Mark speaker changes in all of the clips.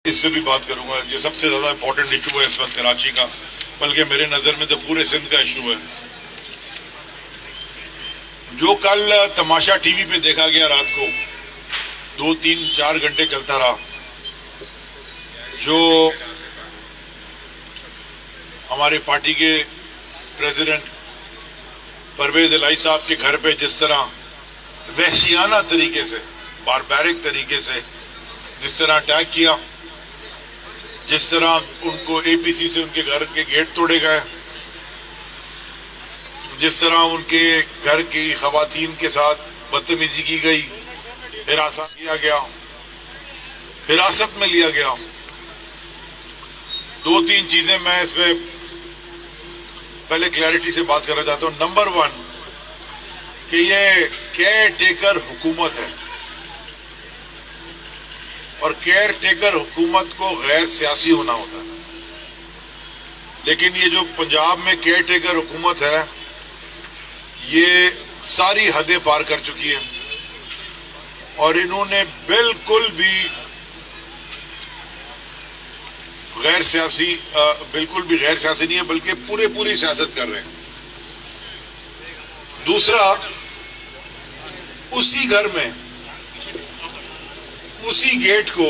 Speaker 1: اس پہ بھی بات کروں گا. یہ سب سے زیادہ امپورٹنٹ ایشو ہے اس وقت کراچی کا، بلکہ میرے نظر میں تو پورے سندھ کا ایشو ہے. جو کل تماشا ٹی وی پہ دیکھا گیا رات کو 2-3-4 گھنٹے چلتا رہا، جو ہمارے پارٹی کے پریزیڈنٹ پرویز الہی صاحب کے گھر پہ جس طرح وحشیانہ طریقے سے، باربیرک طریقے سے جس طرح اٹیک کیا، جس طرح ان کو اے پی سی سے ان کے گھر کے گیٹ توڑے گئے، جس طرح ان کے گھر کی خواتین کے ساتھ بدتمیزی کی گئی، حراست میں لیا گیا. 2-3 چیزیں میں اس میں پہلے کلیئرٹی سے بات کرنا چاہتا ہوں. نمبر 1 کہ یہ کیئر ٹیکر حکومت ہے، اور کیئر ٹیکر حکومت کو غیر سیاسی ہونا ہوتا ہے. لیکن یہ جو پنجاب میں کیئر ٹیکر حکومت ہے، یہ ساری حدیں پار کر چکی ہے، اور انہوں نے بالکل بھی غیر سیاسی نہیں ہے، بلکہ پوری سیاست کر رہے ہیں. دوسرا، اسی گھر میں اسی گیٹ کو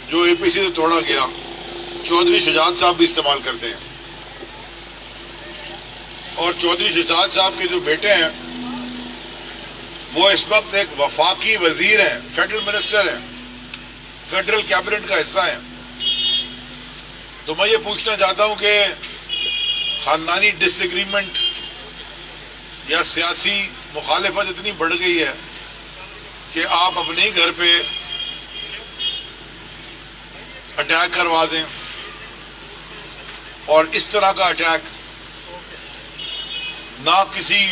Speaker 1: جو اے پی سی سے توڑا گیا چودھری شجاعت صاحب بھی استعمال کرتے ہیں، اور چودھری شجاعت صاحب کے جو بیٹے ہیں وہ اس وقت ایک وفاقی وزیر ہیں، فیڈرل منسٹر ہیں، فیڈرل کیبنٹ کا حصہ ہیں. تو میں یہ پوچھنا چاہتا ہوں کہ خاندانی ڈس ایگریمنٹ یا سیاسی مخالفت اتنی بڑھ گئی ہے کہ آپ اپنے ہی گھر پہ اٹیک کروا دیں، اور اس طرح کا اٹیک نہ کسی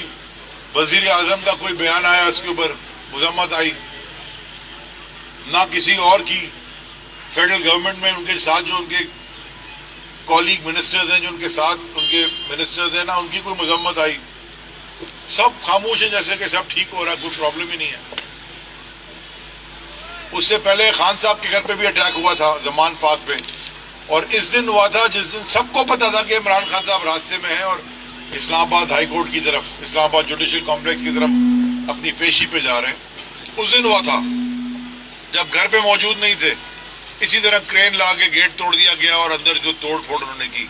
Speaker 1: وزیر اعظم کا کوئی بیان آیا اس کے اوپر مذمت آئی، نہ کسی اور کی فیڈرل گورنمنٹ میں ان کے ساتھ جو ان کے کولیگ منسٹرز ہیں، جو ان کے ساتھ ان کے منسٹرز ہیں، نہ ان کی کوئی مذمت آئی. سب خاموش ہیں، جیسے کہ سب ٹھیک ہو رہا ہے، کوئی پرابلم ہی نہیں ہے. اس سے پہلے خان صاحب کے گھر پہ بھی اٹیک ہوا تھا زمان پاک پہ، اور اس دن ہوا تھا جس دن سب کو پتا تھا کہ عمران خان صاحب راستے میں ہیں اور اسلام آباد ہائی کورٹ کی طرف، اسلام آباد جوڈیشل کمپلیکس کی طرف اپنی پیشی پہ جا رہے ہیں. اس دن ہوا تھا جب گھر پہ موجود نہیں تھے. اسی طرح کرین لا کے گیٹ توڑ دیا گیا اور اندر جو توڑ پھوڑ انہوں نے کی.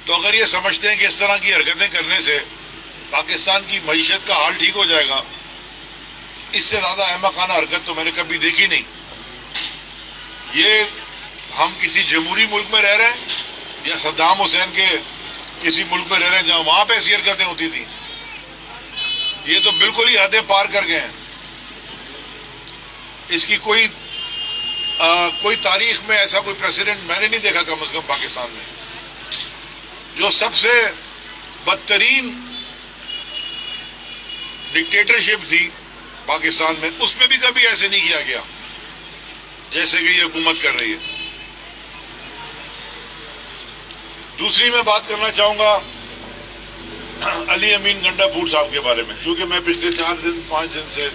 Speaker 1: تو اگر یہ سمجھتے ہیں کہ اس طرح کی حرکتیں کرنے سے پاکستان کی معیشت کا حال ٹھیک ہو جائے گا، اس سے زیادہ احمقانہ حرکت تو میں نے کبھی دیکھی نہیں. یہ ہم کسی جمہوری ملک میں رہ رہے ہیں یا صدام حسین کے کسی ملک میں رہ رہے ہیں جہاں وہاں پہ ایسی حرکتیں ہوتی تھیں؟ یہ تو بالکل ہی حدیں پار کر گئے ہیں. اس کی کوئی تاریخ میں ایسا کوئی پریسیڈنٹ میں نے نہیں دیکھا کم از کم پاکستان میں. جو سب سے بدترین ڈکٹیٹرشپ تھی پاکستان میں، اس میں بھی کبھی ایسے نہیں کیا گیا جیسے کہ یہ حکومت کر رہی ہے. دوسری میں بات کرنا چاہوں گا علی امین گنڈا پور صاحب کے بارے میں، کیونکہ میں پچھلے 4-5 دن سے،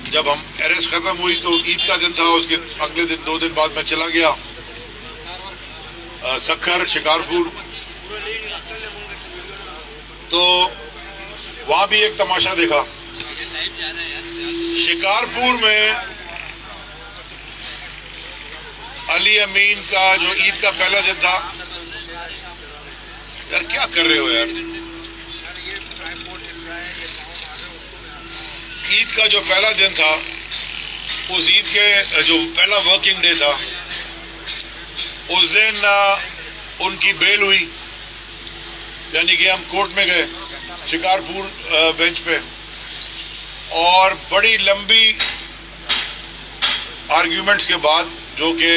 Speaker 1: جب ہم ایرس ختم ہوئی تو عید کا دن تھا، اس کے اگلے دن 2 دن بعد میں چلا گیا سکھر شکارپور. تو وہاں بھی ایک تماشا دیکھا. شکارپور میں علی امین کا جو عید کا پہلا دن تھا، یار کیا کر رہے ہو یار؟ عید کا جو پہلا دن تھا، اس عید کے جو پہلا ورکنگ ڈے تھا، اس دن ان کی بیل ہوئی، یعنی کہ ہم کورٹ میں گئے شکارپور بینچ پہ، اور بڑی لمبی آرگیومنٹس کے بعد، جو کہ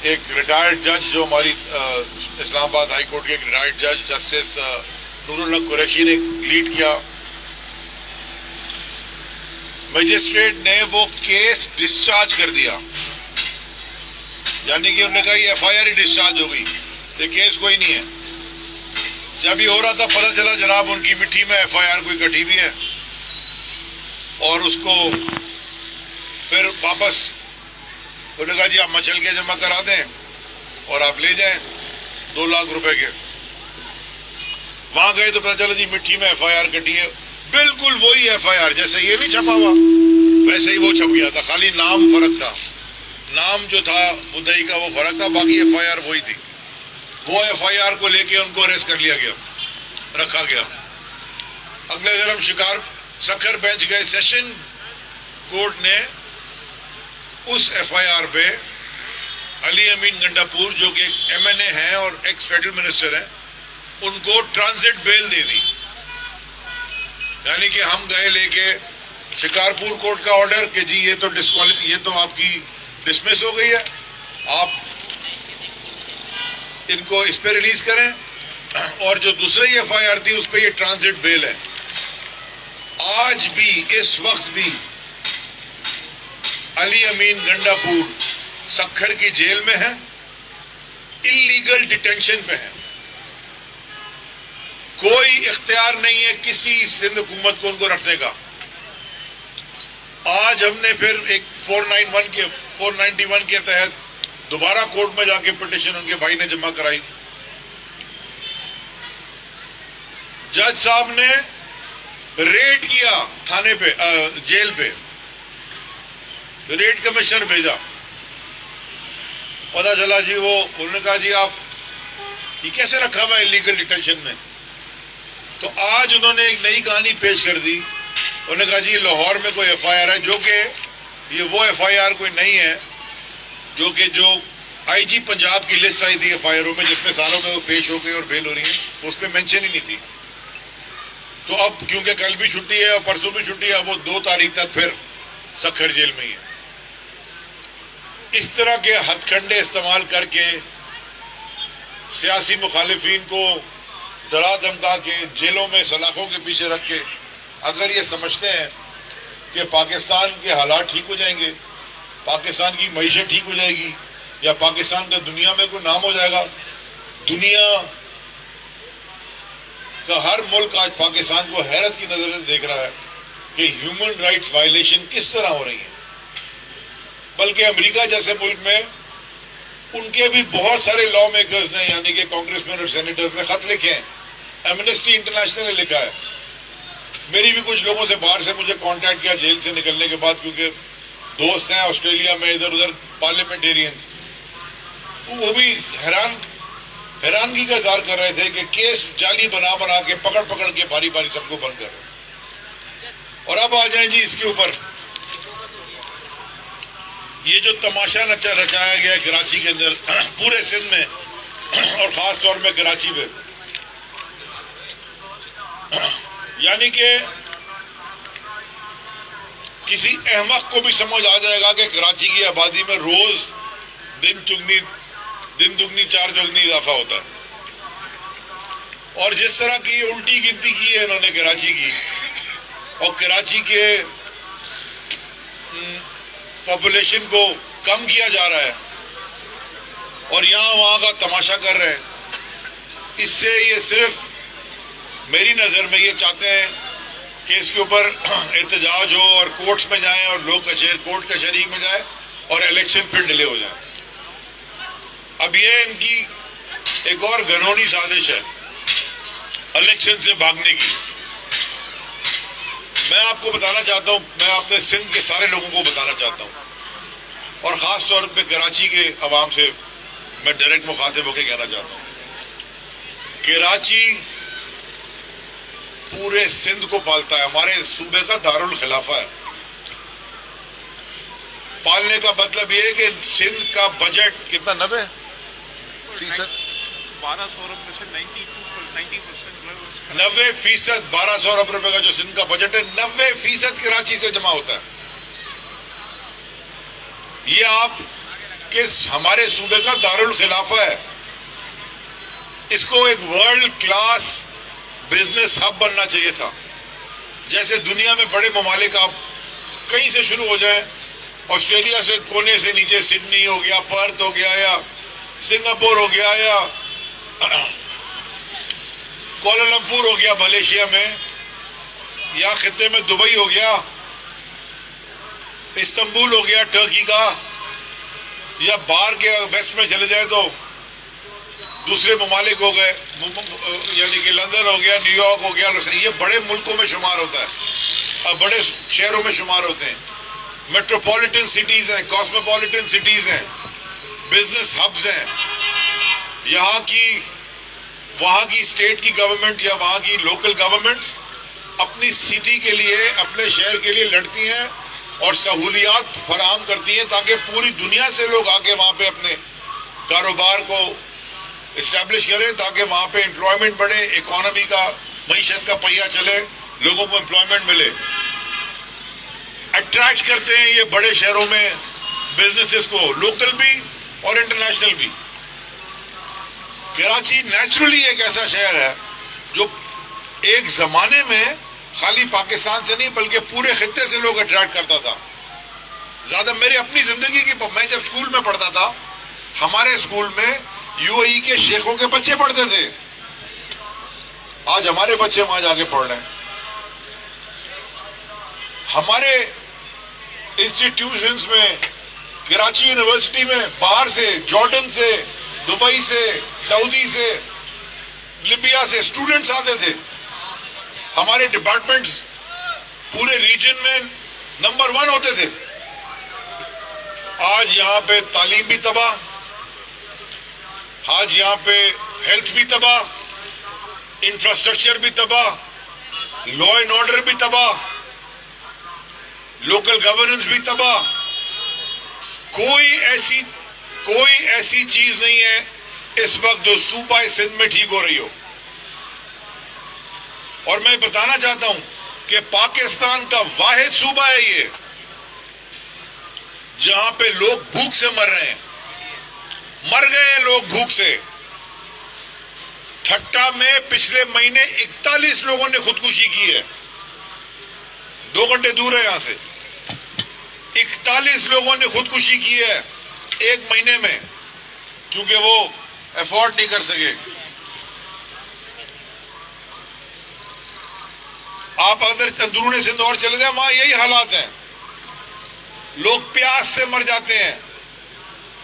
Speaker 1: ایک ریٹائرڈ جج، جو ہماری اسلام آباد ہائی کورٹ کے ایک ریٹائرڈ جج جسٹس نور الحق قریشی نے لیڈ کیا، مجسٹریٹ نے وہ کیس ڈسچارج کر دیا. یعنی کہ انہوں نے کہا یہ ایف آئی آر ہی ڈسچارج ہو گئی، یہ کیس کوئی نہیں ہے. جب یہ ہو رہا تھا پتہ چلا جناب ان کی مٹھی میں ایف آئی آر کوئی کٹی ہوئی ہے، اور اس کو پھر واپس انہوں نے کہا جی آپ مچل کے جمع کرا دیں اور آپ لے جائیں 2 لاکھ روپے کے. وہاں گئے تو پتہ چلا جی مٹھی میں ایف آئی آر کٹی ہے. بالکل وہی ایف آئی آر جیسے یہ نہیں چھپا ہوا ویسے ہی وہ چھپ گیا تھا, خالی نام فرق تھا. نام جو تھا مدعی کا وہ فرق تھا, باقی ایف آئی آر وہی تھی. وہ ایف آئی آر کو لے کے ان کو اریسٹ کر لیا گیا, رکھا گیا. اگلے دن ہم شکار سکھر بینچ گئے. سیشن کورٹ نے اس ایف آئی آر پہ علی امین گنڈا پور جو کہ ایم این اے ہیں اور ایکس فیڈرل منسٹر ہیں ان کو ٹرانزٹ بیل دے دی. یعنی کہ ہم گئے لے کے شکارپور کورٹ کا آرڈر کہ جی یہ تو آپ کی ڈسمس ہو گئی ہے, آپ ان کو اس پہ ریلیز کریں. اور جو دوسری ایف آئی آر تھی اس پہ یہ ٹرانزٹ بیل ہے. آج بھی اس وقت بھی علی امین گنڈا پور سکھر کی جیل میں ہیں, انلیگل ڈیٹینشن پہ ہیں. کوئی اختیار نہیں ہے کسی سندھ حکومت کو ان کو رکھنے کا. آج ہم نے پھر ایک 491 کے تحت دوبارہ کورٹ میں جا کے پٹیشن ان کے بھائی نے جمع کرائی. جج صاحب نے ریڈ کیا تھانے پہ, جیل پہ ریڈ کمشنر بھیجا. پتا چلا جی انہوں نے کہا جی آپ یہ کیسے رکھا ہوا انلیگل ڈیٹینشن میں. تو آج انہوں نے ایک نئی کہانی پیش کر دی. انہوں نے کہا جی لاہور میں کوئی ایف آئی آر ہے, جو کہ یہ وہ ایف آئی آر کوئی نہیں ہے جو آئی جی پنجاب کی لسٹ آئی تھی ایف آئی آروں میں, جس میں سالوں میں وہ پیش ہو گئی اور بیل ہو رہی ہیں, اس میں مینشن ہی نہیں تھی. تو اب کیونکہ کل بھی چھٹی ہے اور پرسوں بھی چھٹی ہے, وہ 2 تاریخ تک پھر سکھر جیل میں ہی ہے. اس طرح کے ہتھ کنڈے استعمال کر کے سیاسی مخالفین کو ڈرا دھمکا کے جیلوں میں سلاخوں کے پیچھے رکھ کے اگر یہ سمجھتے ہیں کہ پاکستان کے حالات ٹھیک ہو جائیں گے, پاکستان کی معیشت ٹھیک ہو جائے گی, یا پاکستان کا دنیا میں کوئی نام ہو جائے گا. دنیا کا ہر ملک آج پاکستان کو حیرت کی نظر سے دیکھ رہا ہے کہ ہیومن رائٹس وائلیشن کس طرح ہو رہی ہیں. بلکہ امریکہ جیسے ملک میں ان کے بھی بہت سارے لا میکرز نے, یعنی کہ کانگریس مین اور سینیٹرز نے خط لکھے ہیں. ایمنسٹی انٹرنیشنل نے لکھا ہے. میری بھی کچھ لوگوں سے باہر سے مجھے کانٹیکٹ کیا جیل سے نکلنے کے بعد, کیونکہ دوست ہیں آسٹریلیا میں ادھر ادھر پارلیمنٹیرینز. وہ بھی حیرانگی کا اظہار کر رہے تھے کہ کیس جعلی بنا کے پکڑ کے باری سب کو بند کر رہے. اور اب آ جائیں جی اس کے اوپر یہ جو تماشا رچایا گیا کراچی کے اندر, پورے سندھ میں اور خاص طور میں کراچی میں. یعنی کہ کسی احمق کو بھی سمجھ آ جائے گا کہ کراچی کی آبادی میں روز دن دگنی 4 چوگنی اضافہ ہوتا ہے. اور جس طرح کی الٹی گنتی کی ہے انہوں نے کراچی کی, اور کراچی کے پاپولیشن کو کم کیا جا رہا ہے اور یہاں وہاں کا تماشا کر رہے ہیں, اس سے یہ صرف میری نظر میں یہ چاہتے ہیں کہ اس کے اوپر احتجاج ہو اور کورٹس میں جائیں اور لوگ کورٹ کچہری میں جائیں اور الیکشن پھر ڈیلے ہو جائیں. اب یہ ان کی ایک اور گھنونی سازش ہے الیکشن سے بھاگنے کی. میں آپ کو بتانا چاہتا ہوں, میں اپنے سندھ کے سارے لوگوں کو بتانا چاہتا ہوں, اور خاص طور پہ کراچی کے عوام سے میں ڈائریکٹ مخاطب ہو کے کہنا چاہتا ہوں, کراچی پورے سندھ کو پالتا ہے, ہمارے صوبے کا دارالخلافہ ہے. پالنے کا مطلب یہ ہے کہ سندھ کا بجٹ کتنا 90% 1200 ارب روپے کا جو سندھ کا بجٹ ہے 90% کراچی سے جمع ہوتا ہے. یہ آپ کے ہمارے صوبے کا دارالخلافہ ہے. اس کو ایک ورلڈ کلاس بزنس ہب بننا چاہیے تھا. جیسے دنیا میں بڑے ممالک آپ کہیں سے شروع ہو جائیں, آسٹریلیا سے کونے سے نیچے سڈنی ہو گیا, پرتھ ہو گیا, یا سنگاپور ہو گیا, یا کوالالمپور ہو گیا ملیشیا میں, یا خطے میں دبئی ہو گیا, استنبول ہو گیا ٹرکی کا, یا باہر کے ویسٹ میں چلے جائیں تو دوسرے ممالک ہو گئے، یعنی کہ لندن ہو گیا، نیو یارک ہو گیا، یہ بڑے ملکوں میں شمار ہوتا ہے اور بڑے شہروں میں شمار ہوتے ہیں. میٹروپولیٹن سٹیز ہیں، کاسموپولیٹن سٹیز ہیں، بزنس ہبز ہیں. وہاں کی اسٹیٹ کی گورنمنٹ یا وہاں کی لوکل گورنمنٹ اپنی سٹی کے لیے، اپنے شہر کے لیے لڑتی ہیں اور سہولیات فراہم کرتی ہیں تاکہ پوری دنیا سے لوگ آ کے وہاں پہ اپنے کاروبار کو اسٹیبلش کریں، تاکہ وہاں پہ امپلائمنٹ بڑھے، اکانومی کا، معیشت کا پہیہ چلے، لوگوں کو امپلائمنٹ ملے. اٹریکٹ کرتے ہیں یہ بڑے شہروں میں بزنسز کو، لوکل بھی اور انٹرنیشنل بھی. کراچی نیچرلی ایک ایسا شہر ہے جو ایک زمانے میں خالی پاکستان سے نہیں بلکہ پورے خطے سے لوگ اٹریکٹ کرتا تھا. زیادہ میرے اپنی زندگی کی، میں جب اسکول میں پڑھتا تھا ہمارے اسکول میں یو اے ای کے شیخوں کے بچے پڑھتے تھے. آج ہمارے بچے وہاں جا کے پڑھ رہے ہیں. ہمارے انسٹیٹیوشنز میں، کراچی یونیورسٹی میں باہر سے، جارڈن سے، دبئی سے، سعودی سے، لیبیا سے اسٹوڈنٹس آتے تھے. ہمارے ڈپارٹمنٹس پورے ریجن میں نمبر 1 ہوتے تھے. آج یہاں پہ تعلیم بھی تباہ، آج یہاں پہ ہیلتھ بھی تباہ، انفراسٹرکچر بھی تباہ، لا اینڈ آرڈر بھی تباہ، لوکل گورننس بھی تباہ. کوئی ایسی چیز نہیں ہے اس وقت جو صوبہ سندھ میں ٹھیک ہو رہی ہو. اور میں بتانا چاہتا ہوں کہ پاکستان کا واحد صوبہ ہے یہ جہاں پہ لوگ بھوک سے مر رہے ہیں، مر گئے ہیں لوگ بھوک سے. ٹھٹا میں پچھلے مہینے 41 لوگوں نے خودکشی کی ہے، 2 گھنٹے دور ہے یہاں سے. 41 لوگوں نے خودکشی کی ہے ایک مہینے میں، کیونکہ وہ افورڈ نہیں کر سکے. آپ اگر اندرون سندھ اور چلے جائیں وہاں یہی حالات ہیں. لوگ پیاس سے مر جاتے ہیں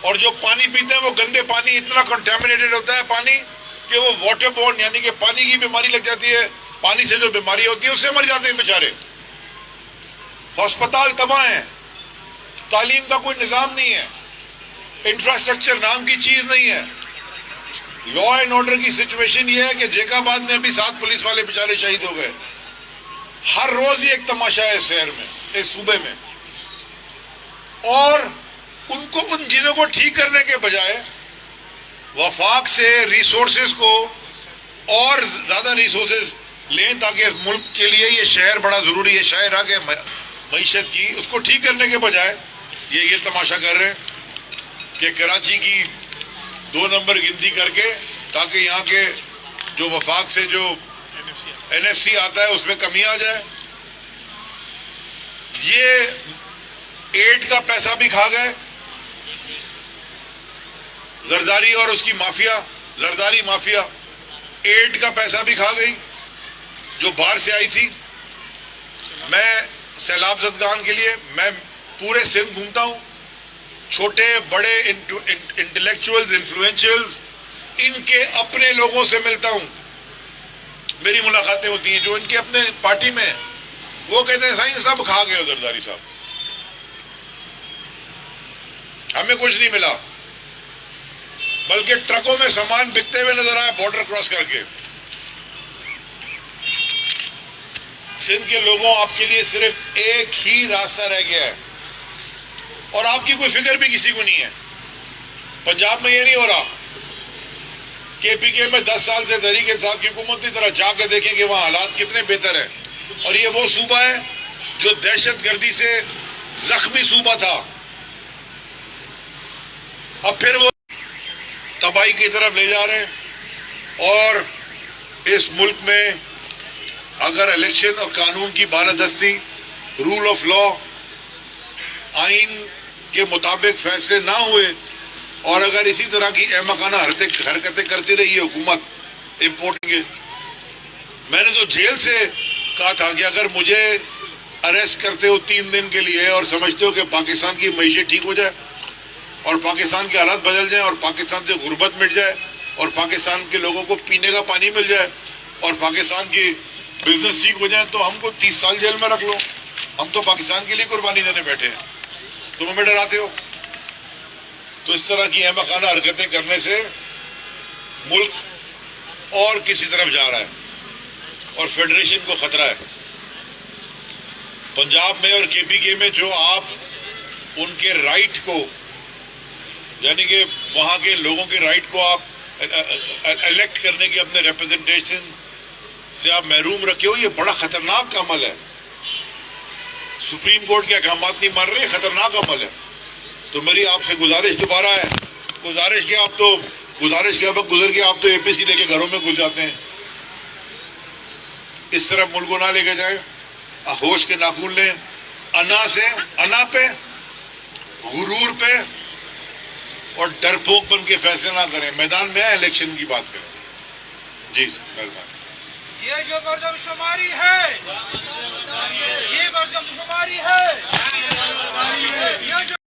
Speaker 1: اور جو پانی پیتے ہیں وہ گندے پانی، اتنا کنٹامنیٹڈ ہوتا ہے پانی کہ وہ واٹر بورن، یعنی کہ پانی کی بیماری لگ جاتی ہے. پانی سے جو بیماری ہوتی ہے اس سے مر جاتے ہیں بیچارے. ہسپتال تباہ ہیں، تعلیم کا کوئی نظام نہیں ہے، انفراسٹرکچر نام کی چیز نہیں ہے. لا اینڈ آرڈر کی سچویشن یہ ہے کہ جیکاباد میں بھی 7 پولیس والے بیچارے شہید ہو گئے. ہر روز یہ ایک تماشا ہے اس شہر میں، اس صوبے میں. اور ان چیزوں کو ٹھیک کرنے کے بجائے وفاق سے ریسورسز کو اور زیادہ ریسورسز لیں تاکہ اس ملک کے لیے یہ شہر بڑا ضروری ہے، شہر آگے معیشت کی، اس کو ٹھیک کرنے کے بجائے یہ تماشا کر رہے ہیں کہ کراچی کی 2 نمبر گنتی کر کے تاکہ یہاں کے جو وفاق سے جو NFC آتا ہے اس میں کمی آ جائے. یہ ایڈ کا پیسہ بھی کھا گئے، زرداری اور اس کی مافیا، زرداری مافیا ایڈ کا پیسہ بھی کھا گئی جو باہر سے آئی تھی. میں سیلاب زدگان کے لیے میں پورے سندھ گھومتا ہوں، چھوٹے بڑے انٹلیکچوئلز، انفلوئنشیلز، ان کے اپنے لوگوں سے ملتا ہوں. میری ملاقاتیں ہوتی ہیں جو ان کے اپنے پارٹی میں، وہ کہتے ہیں سائیں سب کھا گئے زرداری صاحب، ہمیں کچھ نہیں ملا، بلکہ ٹرکوں میں سامان بکتے ہوئے نظر آیا بارڈر کراس کر کے. سندھ کے لوگوں، آپ کے لیے صرف ایک ہی راستہ رہ گیا ہے اور آپ کی کوئی فکر بھی کسی کو نہیں ہے. پنجاب میں یہ نہیں ہو رہا. KPK میں 10 سال سے تحریک انصاف کی حکومت کی طرح جا کے دیکھیں کہ وہاں حالات کتنے بہتر ہیں. اور یہ وہ صوبہ ہے جو دہشت گردی سے زخمی صوبہ تھا، اب پھر وہ تباہی کی طرف لے جا رہے ہیں. اور اس ملک میں اگر الیکشن اور قانون کی بالادستی، رول آف لا، آئین کے مطابق فیصلے نہ ہوئے اور اگر اسی طرح کی احمقانہ حرکتیں کرتی رہی ہے حکومت امپورٹنگ، میں نے تو جیل سے کہا تھا کہ اگر مجھے اریسٹ کرتے ہو 3 دن کے لیے اور سمجھتے ہو کہ پاکستان کی معیشت ٹھیک ہو جائے اور پاکستان کے حالات بدل جائیں اور پاکستان سے غربت مٹ جائے اور پاکستان کے لوگوں کو پینے کا پانی مل جائے اور پاکستان کی بزنس ٹھیک ہو جائے تو ہم کو 30 سال جیل میں رکھ لو. ہم تو پاکستان کے لیے قربانی دینے بیٹھے ہیں, تم ہمیں ڈراتے ہو. تو اس طرح کی احمقانہ حرکتیں کرنے سے ملک اور کسی طرف جا رہا ہے اور فیڈریشن کو خطرہ ہے. پنجاب میں اور کے پی کے میں جو آپ ان کے رائٹ کو, یعنی کہ وہاں کے لوگوں کے رائٹ کو آپ الیکٹ کرنے کے اپنے ریپرزنٹیشن سے آپ محروم رکھے ہو, یہ بڑا خطرناک عمل ہے. سپریم کورٹ کے احکامات نہیں مان رہے, خطرناک عمل ہے. تو میری آپ سے گزارش دوبارہ ہے, گزارش کے وقت گزر کے آپ تو اے پی سی لے کے گھروں میں گھس جاتے ہیں. اس طرح ملک کو نہ لے کے جائے, ہوش کے ناخن لیں. انا پہ, غرور پہ اور ڈرپوک بن کے فیصلے نہ کریں. میدان میں ہے, الیکشن کی بات کریں. جی مہربانی.
Speaker 2: یہ جو مردم شماری ہے, یہ مردم شماری ہے, یہ جو